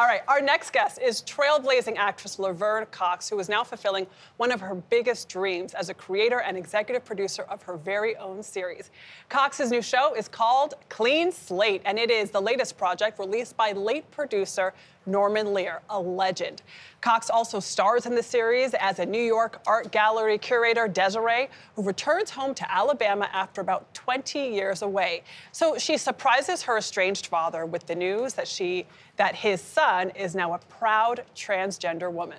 All right, our next guest is trailblazing actress Laverne Cox, who is now fulfilling one of her biggest dreams as a creator and executive producer of her very own series. Cox's new show is called Clean Slate, and it is the latest project released by late producer Norman Lear, a legend. Cox also stars in the series as a New York art gallery curator, Desiree, who returns home to Alabama after about 20 years away. So she surprises her estranged father with the news that his son is now a proud transgender woman.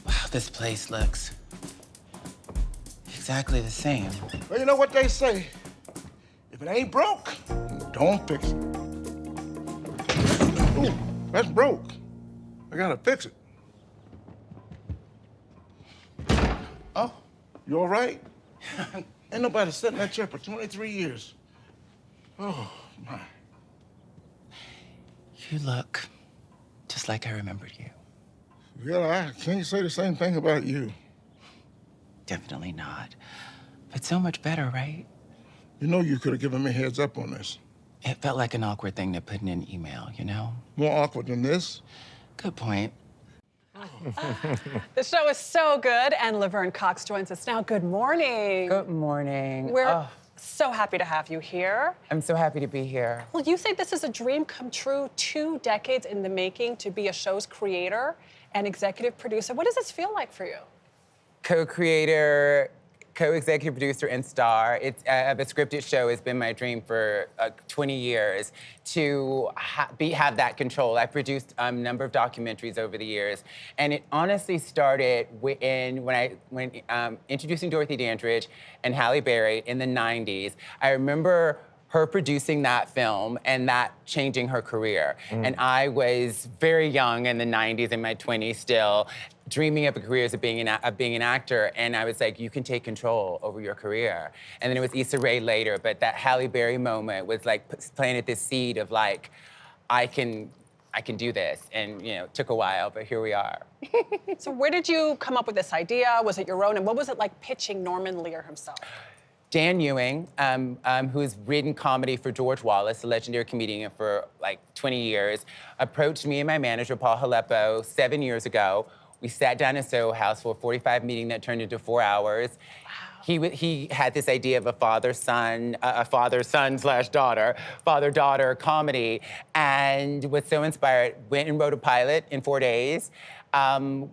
Wow, this place looks exactly the same. Well, you know what they say. If it ain't broke, don't fix it. Ooh, that's broke. I gotta fix it. Oh, you all right? Ain't nobody sat in that chair for 23 years. Oh, my. You look just like I remembered you. Yeah, I can't say the same thing about you. Definitely not. But so much better, right? You know you could have given me a heads up on this. It felt like an awkward thing to put in an email, you know? More awkward than this? Good point. The show is so good, and Laverne Cox joins us now. Good morning. Good morning. We're so happy to have you here. I'm so happy to be here. Well, you say this is a dream come true, 2 decades in the making to be a show's creator and executive producer. What does this feel like for you? Co-creator, co-executive producer, and star. It's of a scripted show has been my dream for 20 years to have that control. I produced a number of documentaries over the years, and it honestly started when introducing Dorothy Dandridge and Halle Berry in the 90s. I remember her producing that film and that changing her career. And I was very young in the 90s, in my 20s still, dreaming of a career as being an actor, and I was like, you can take control over your career. And then it was Issa Rae later, but that Halle Berry moment was like planted this seed of like, I can do this, and you know, it took a while, but here we are. So where did you come up with this idea? Was it your own, and what was it like pitching Norman Lear himself? Dan Ewing, who's written comedy for George Wallace, a legendary comedian for like 20 years, approached me and my manager, Paul Haleppo, 7 years ago. We sat down in Soho House for a 45 meeting that turned into 4 hours. Wow. He had this idea of a father-son slash daughter, father-daughter comedy, and was so inspired, went and wrote a pilot in 4 days.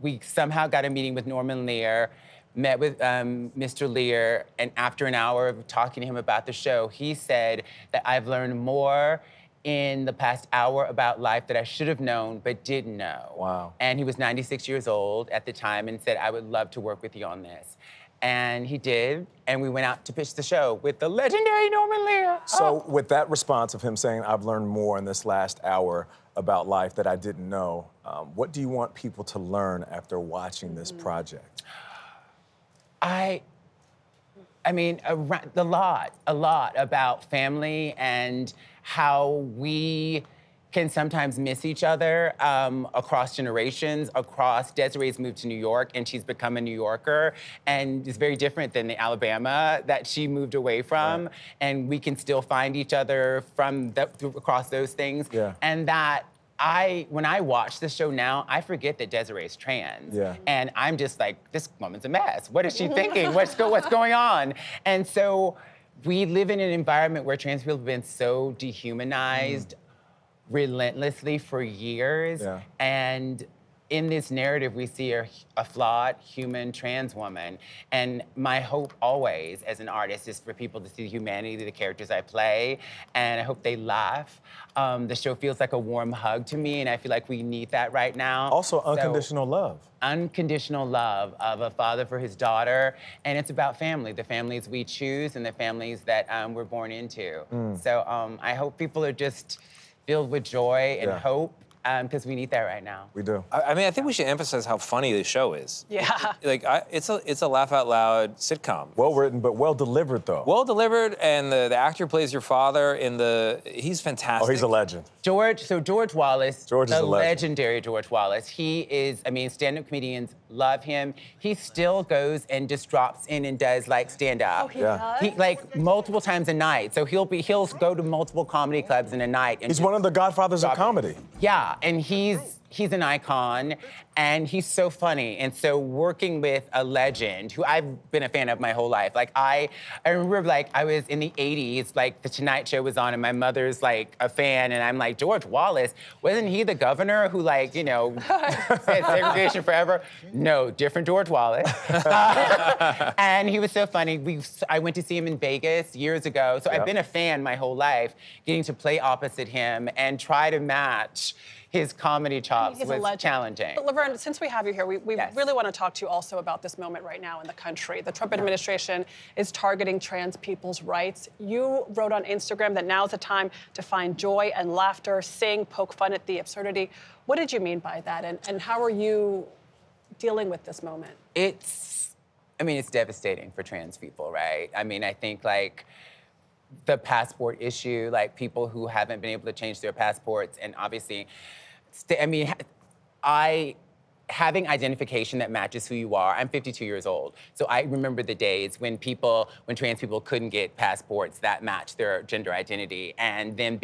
We somehow got a meeting with Norman Lear, met with Mr. Lear, and after an hour of talking to him about the show, he said that I've learned more in the past hour about life that I should have known but didn't know. Wow. And he was 96 years old at the time and said, I would love to work with you on this. And he did, and we went out to pitch the show with the legendary Norman Lear. So with that response of him saying, I've learned more in this last hour about life that I didn't know, what do you want people to learn after watching this project? I mean, a lot about family and how we can sometimes miss each other across generations, Desiree's moved to New York and she's become a New Yorker, and it's very different than the Alabama that she moved away from. Right. And we can still find each other across those things. Yeah. And that when I watch the show now, I forget that Desiree's trans. Yeah. And I'm just like, this woman's a mess. What is she thinking? What's going on? And so we live in an environment where trans people have been so dehumanized relentlessly for years. Yeah. And in this narrative, we see a flawed human trans woman. And my hope always as an artist is for people to see the humanity of the characters I play, and I hope they laugh. The show feels like a warm hug to me, and I feel like we need that right now. Also, unconditional love. Unconditional love of a father for his daughter, and it's about family, the families we choose and the families that we're born into. So I hope people are just filled with joy and hope because we need that right now. We do. I mean, I think we should emphasize how funny this show is. Yeah. Like, it's a laugh out loud sitcom. Well written, but well delivered, though. Well delivered, and the actor plays your father he's fantastic. Oh, he's a legend. George Wallace, George is the a legend. legendary George Wallace. He is, I mean, stand-up comedians love him. He still goes and just drops in and does like stand-up. Oh, he does? He like multiple times a night. So he'll go to multiple comedy clubs in a night. And He's one of the godfathers of comedy. Yeah, and he's an icon, and he's so funny. And so working with a legend who I've been a fan of my whole life. Like I remember like I was in the 80s, like The Tonight Show was on and my mother's like a fan and I'm like, George Wallace, wasn't he the governor who like, you know, said segregation forever? No, different George Wallace. And he was so funny. I went to see him in Vegas years ago. So I've been a fan my whole life, getting to play opposite him and try to match his comedy chops was challenging. But Laverne, since we have you here, we Yes. really want to talk to you also about this moment right now in the country. The Trump administration is targeting trans people's rights. You wrote on Instagram that now's the time to find joy and laughter, sing, poke fun at the absurdity. What did you mean by that, and how are you dealing with this moment? It's devastating for trans people, right? I mean, I think like the passport issue, like people who haven't been able to change their passports, and obviously, having identification that matches who you are. I'm 52 years old, so I remember the days when trans people couldn't get passports that matched their gender identity, and then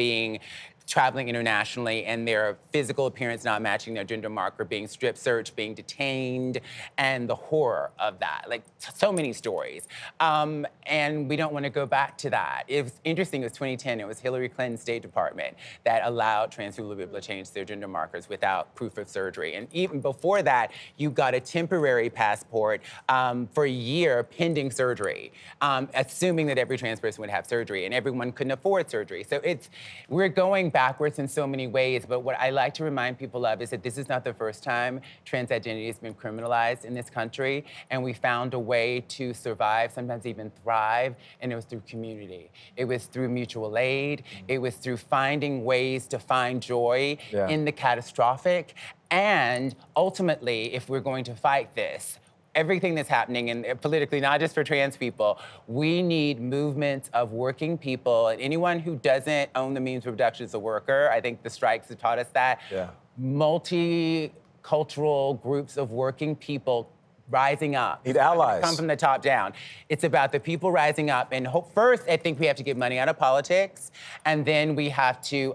traveling internationally and their physical appearance not matching their gender marker, being strip searched, being detained, and the horror of that. Like, so many stories. And we don't want to go back to that. It was interesting, it was 2010, it was Hillary Clinton's State Department that allowed trans people to be able to change their gender markers without proof of surgery. And even before that, you got a temporary passport for a year pending surgery, assuming that every trans person would have surgery, and everyone couldn't afford surgery. So we're going backwards in so many ways, but what I like to remind people of is that this is not the first time trans identity has been criminalized in this country, and we found a way to survive, sometimes even thrive, and it was through community. It was through mutual aid. It was through finding ways to find joy in the catastrophic, and ultimately, if we're going to fight this, everything that's happening and politically, not just for trans people, we need movements of working people, and anyone who doesn't own the means of production is a worker. I think the strikes have taught us that. Yeah. Multicultural groups of working people rising up. Need allies. Come from the top down. It's about the people rising up, and first, I think we have to get money out of politics, and then we have to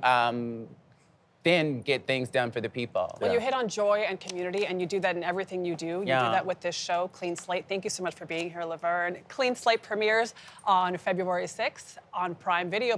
then get things done for the people. Well, you hit on joy and community, and you do that in everything you do. You do that with this show, Clean Slate. Thank you so much for being here, Laverne. Clean Slate premieres on February 6th on Prime Video.